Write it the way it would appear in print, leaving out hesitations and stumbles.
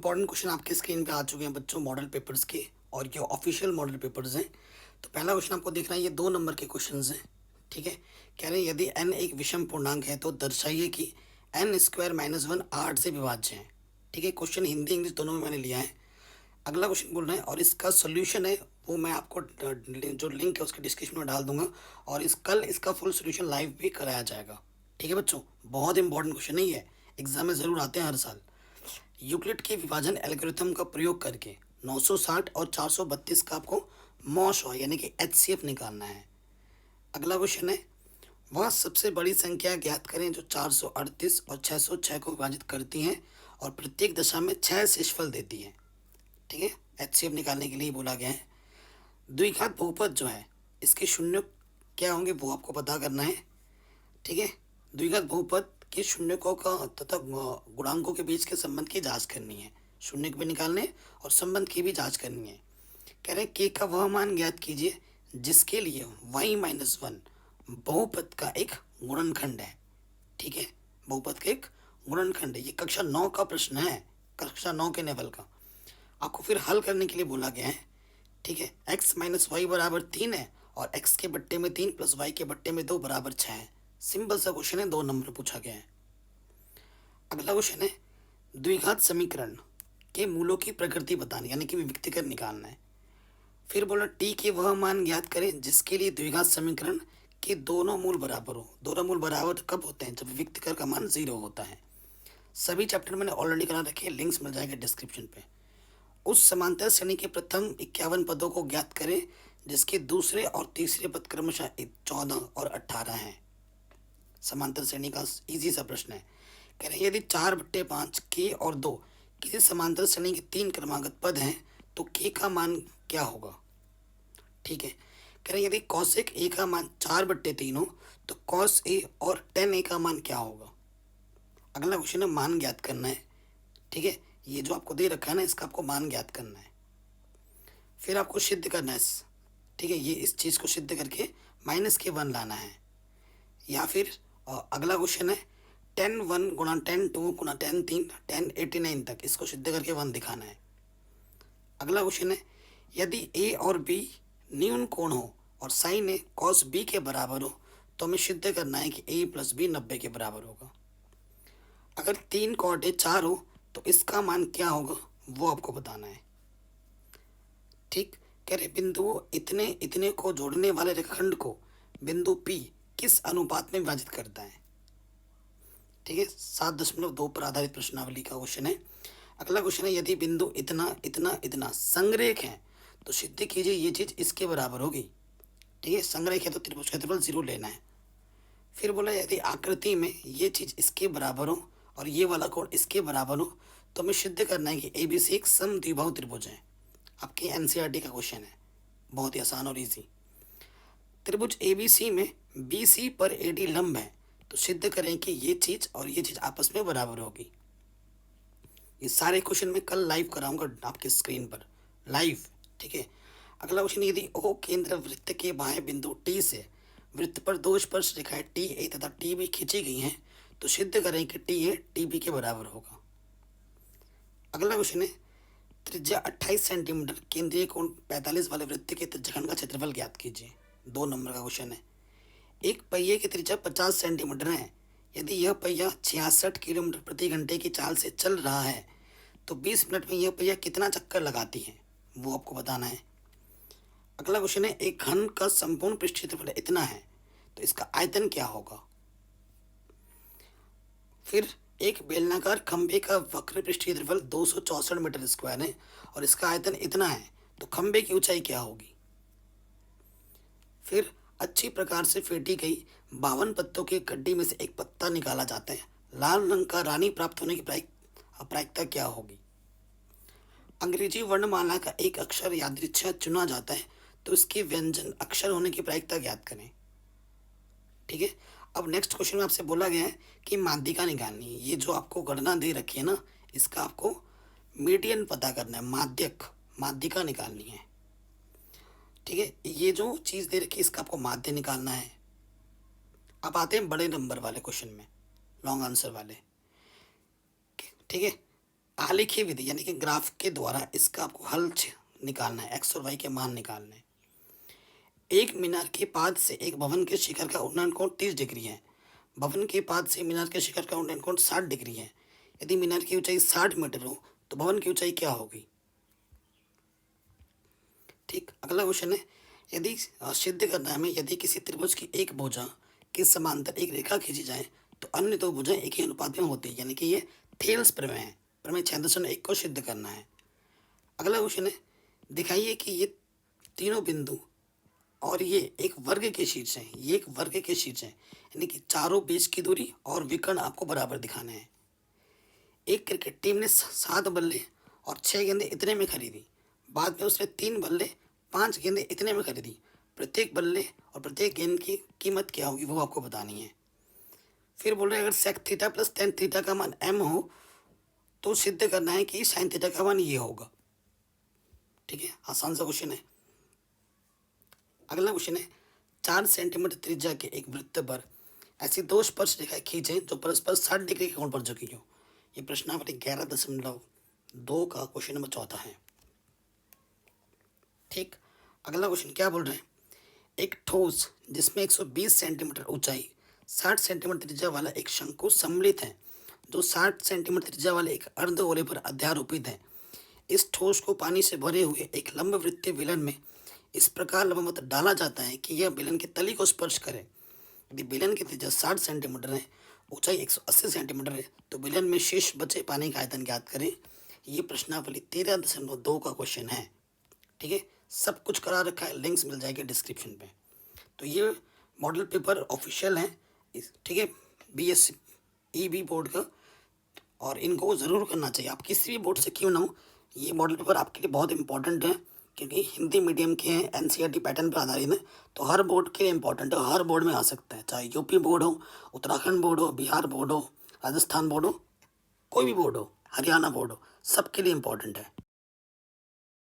Important question आपके screen पे आ चुके हैं बच्चों, मॉडल पेपर्स के। और ये ऑफिशियल मॉडल पेपर्स हैं। तो पहला क्वेश्चन आपको दिख रहा है, ये 2 नंबर के क्वेश्चंस हैं। ठीक है। कह रहे हैं यदि n एक विषम पूर्णांक है तो दर्शाइए कि n² - 1 8 से विभाज्य है। ठीक है। क्वेश्चन हिंदी इंग्लिश दोनों में मैंने लिया है। अगला क्वेश्चन बोल रहे हैं और इसका सोल्यूशन है वो मैं आपको जो लिंक है उसके डिस्क्रिप्शन में डाल दूंगा। और कल इसका फुल सोल्यूशन लाइव भी कराया जाएगा। ठीक है बच्चों, बहुत इंपॉर्टेंट क्वेश्चन नहीं है, एग्जाम में ज़रूर आते हैं हर साल। यूक्लिड के विभाजन एल्गोरिथम का प्रयोग करके 960 और 432 का आपको मॉश यानी कि एचसीएफ निकालना है। अगला क्वेश्चन है, वह सबसे बड़ी संख्या ज्ञात करें जो 438 और 606 को विभाजित करती हैं और प्रत्येक दशा में 6 शेषफल देती है। ठीक है। एचसीएफ निकालने के लिए बोला गया है। द्विघात बहुपद जो है इसके शून्य क्या होंगे वो आपको पता करना है। ठीक है। द्विघात बहुपद के शून्यकों का तथा गुणांकों के बीच के संबंध की जांच करनी है। शून्य भी निकालने और संबंध की भी जांच करनी है। कह रहे हैं के का वह मान ज्ञात कीजिए जिसके लिए y-1 बहुपद का एक गुणनखंड है। ठीक है। बहुपद का एक गुणनखंड है। ये कक्षा 9 का प्रश्न है, कक्षा 9 के लेवल का। आपको फिर हल करने के लिए बोला गया है। ठीक है। x-y बराबर 3 है और x के बट्टे में 3 प्लस y के बट्टे में 2 बराबर 6 है। सिंपल सा क्वेश्चन है, 2 नंबर पूछा गया है। अगला क्वेश्चन है, द्विघात समीकरण के मूलों की प्रकृति बतानी यानी कि विविक्तीकर निकालना है। फिर बोला टी के वह मान ज्ञात करें जिसके लिए द्विघात समीकरण के दोनों मूल बराबर हो। दोनों मूल बराबर कब होते हैं? जब विविक्तीकर का मान 0 होता है। सभी चैप्टर मैंने ऑलरेडी करा रखे हैं, लिंक्स मिल जाएंगे डिस्क्रिप्शन पे। उस समांतर श्रेणी के प्रथम 51 पदों को ज्ञात करें जिसके दूसरे और तीसरे पद क्रमशः 14 और 18 हैं। समांतर श्रेणी का इजी सा प्रश्न है। कह रहे हैं यदि 4/5 के और 2 किसी समांतर श्रेणी के 3 क्रमागत पद हैं तो के का मान क्या होगा? ठीक है। कह रहे हैं यदि कौशिक ए का मान 4/3 हो तो कॉस ए और टेन ए का मान क्या होगा? अगला क्वेश्चन है, मान ज्ञात करना है। ठीक है। ये जो आपको दे रखा है ना, इसका आपको मान ज्ञात करना है। फिर आपको सिद्ध करना है। ठीक है। ये इस चीज़ को सिद्ध करके -1 लाना है। या फिर अगला क्वेश्चन है 10 1 गुणा 10 2 गुणा 10 3 10 89 तक, इसको सिद्ध करके 1 दिखाना है। अगला क्वेश्चन है, यदि ए और बी न्यून कोण हो और साइन ए कॉस बी के बराबर हो तो हमें सिद्ध करना है कि ए प्लस बी 90 के बराबर होगा। अगर 3 कॉट ए 4 हो तो इसका मान क्या होगा वो आपको बताना है। ठीक। कह रहे बिंदुओं इतने इतने को जोड़ने वाले रेखाखंड को बिंदु पी किस अनुपात में विभाजित करता है? ठीक है। 7.2 पर आधारित प्रश्नावली का क्वेश्चन है। अगला क्वेश्चन है, यदि बिंदु इतना इतना इतना संरेख है तो सिद्ध कीजिए ये चीज इसके बराबर होगी। ठीक है। संरेख है तो त्रिभुज क्षेत्रफल 0 लेना है। फिर बोला यदि आकृति में ये चीज इसके बराबर हो और ये वाला कोण इसके बराबर हो तो हमें सिद्ध करना है कि एबीसी एक समद्विबाहु त्रिभुज है। आपके एनसीईआरटी का क्वेश्चन है, बहुत ही आसान और इजी। त्रिभुज एबीसी में बीसी पर एडी लंब है तो सिद्ध करें कि ये चीज और ये चीज आपस में बराबर होगी। ये सारे क्वेश्चन मैं कल लाइव कराऊंगा आपके स्क्रीन पर लाइव। ठीक है। अगला क्वेश्चन, यदि ओ केंद्र वृत्त के बाएं बिंदु टी से वृत्त पर 2 स्पर्श रेखाएं टी ए तथा टी बी खींची गई हैं तो सिद्ध करें कि टी ए टी बी के बराबर होगा। अगला क्वेश्चन है, त्रिज्या 28 सेंटीमीटर केंद्रीय कोण 45 वाले वृत्त के त्रिज्याखंड का क्षेत्रफल ज्ञात कीजिए। 2 नंबर का क्वेश्चन है। एक पहिए की त्रिज्या 50 सेंटीमीटर है। यदि यह पहिया 66 किलोमीटर प्रति घंटे की चाल से चल रहा है तो 20 मिनट में यह पहिया कितना चक्कर लगाती है वो आपको बताना है। अगला क्वेश्चन है, एक घन का संपूर्ण पृष्ठ क्षेत्रफल इतना है तो इसका आयतन क्या होगा? फिर एक बेलनाकार खंभे का वक्र पृष्ठ क्षेत्रफल 264 मीटर स्क्वायर है और इसका आयतन इतना है तो खंभे की ऊंचाई क्या होगी? फिर अच्छी प्रकार से फेंटी गई 52 पत्तों की गड्डी में से एक पत्ता निकाला जाता है। लाल रंग का रानी प्राप्त होने की प्रायिकता क्या होगी? अंग्रेजी वर्णमाला का एक अक्षर यादृच्छा चुना जाता है तो इसके व्यंजन अक्षर होने की प्रायिकता ज्ञात करें। ठीक है। अब नेक्स्ट क्वेश्चन में आपसे बोला गया है कि माध्यिका निकालनी है। ये जो आपको गणना दे रखी है ना, इसका आपको मीडियन पता करना है, माध्यिका निकालनी है। ठीक है। ये जो चीज़ दे रखी है इसका आपको माध्य निकालना है। अब आते हैं बड़े नंबर वाले क्वेश्चन में, लॉन्ग आंसर वाले। ठीक है। आलेखीय विधि यानी कि ग्राफ के द्वारा इसका आपको हल निकालना है, एक्स और वाई के मान निकालने हैं। एक मीनार के पाद से एक भवन के शिखर का उन्नयन कोण 30 डिग्री है। भवन के पाद से मीनार के शिखर का उन्नयन कोण 60 डिग्री है। यदि मीनार की ऊंचाई 60 मीटर हो तो भवन की ऊंचाई क्या होगी? ठीक, अगला क्वेश्चन है, यदि सिद्ध करना है हमें, यदि किसी त्रिभुज की एक भुजा के समांतर एक रेखा खींची जाए तो अन्य दो भुजाएं एक ही अनुपात में होती है, यानी कि ये थेल्स प्रमेय है। प्रमेय 6.1 को सिद्ध करना है। अगला क्वेश्चन है, दिखाइए कि ये तीनों बिंदु और ये एक वर्ग के शीर्ष हैं, ये एक वर्ग के शीर्ष हैं, यानी कि चारों बीच की दूरी और विकर्ण आपको बराबर दिखाने हैं। एक क्रिकेट टीम ने 7 बल्ले और 6 गेंदें इतने में खरीदी। बाद में उसने 3 बल्ले 5 गेंदें इतने में खरीदी। प्रत्येक बल्ले और प्रत्येक गेंद की कीमत क्या होगी वो आपको बतानी है। फिर बोल रहे हैं, अगर sec theta plus tan theta का मान m हो तो सिद्ध करना है कि साइन थीटा का मान ये होगा। ठीक है, आसान सा क्वेश्चन है। अगला क्वेश्चन है, 4 सेंटीमीटर त्रिज्या के एक वृत्त पर ऐसी दो स्पर्श रेखाएं खींचें जो परस्पर 60 डिग्री के कोण पर झुकी हो। ये प्रश्नावली 11.2 का क्वेश्चन नंबर 14 है। ठीक, अगला क्वेश्चन क्या बोल रहे हैं, एक ठोस जिसमें 120 सेंटीमीटर ऊंचाई 60 सेंटीमीटर त्रिज्या वाला एक शंकु सम्मिलित है जो 60 सेंटीमीटर त्रिज्या वाले एक अर्धगोले पर अध्यारोपित है। इस ठोस को पानी से भरे हुए एक लंब वृत्तीय बेलन में इस प्रकार लंबवत डाला जाता है कि यह बेलन की तली को स्पर्श करे। यदि बेलन की त्रिज्या 60 सेंटीमीटर है, ऊंचाई 180 सेंटीमीटर है, तो बेलन में शेष बचे पानी का आयतन ज्ञात करें। ये प्रश्नावली 13.2 का क्वेश्चन है। ठीक है, सब कुछ करा रखा है, लिंक्स मिल जाएगी डिस्क्रिप्शन पे। तो ये मॉडल पेपर ऑफिशियल है, ठीक है, BSEB बोर्ड का, और इनको ज़रूर करना चाहिए। आप किसी भी बोर्ड से क्यों ना हो, ये मॉडल पेपर आपके लिए बहुत इंपॉर्टेंट है, क्योंकि हिंदी मीडियम के हैं, NCERT पैटर्न पर आधारित है, तो हर बोर्ड के लिए इंपॉर्टेंट है, हर बोर्ड में आ सकता है, चाहे यूपी बोर्ड हो, उत्तराखंड बोर्ड हो, बिहार बोर्ड हो, राजस्थान बोर्ड हो, कोई भी बोर्ड हो, हरियाणा बोर्ड हो, सबके लिए इंपॉर्टेंट है।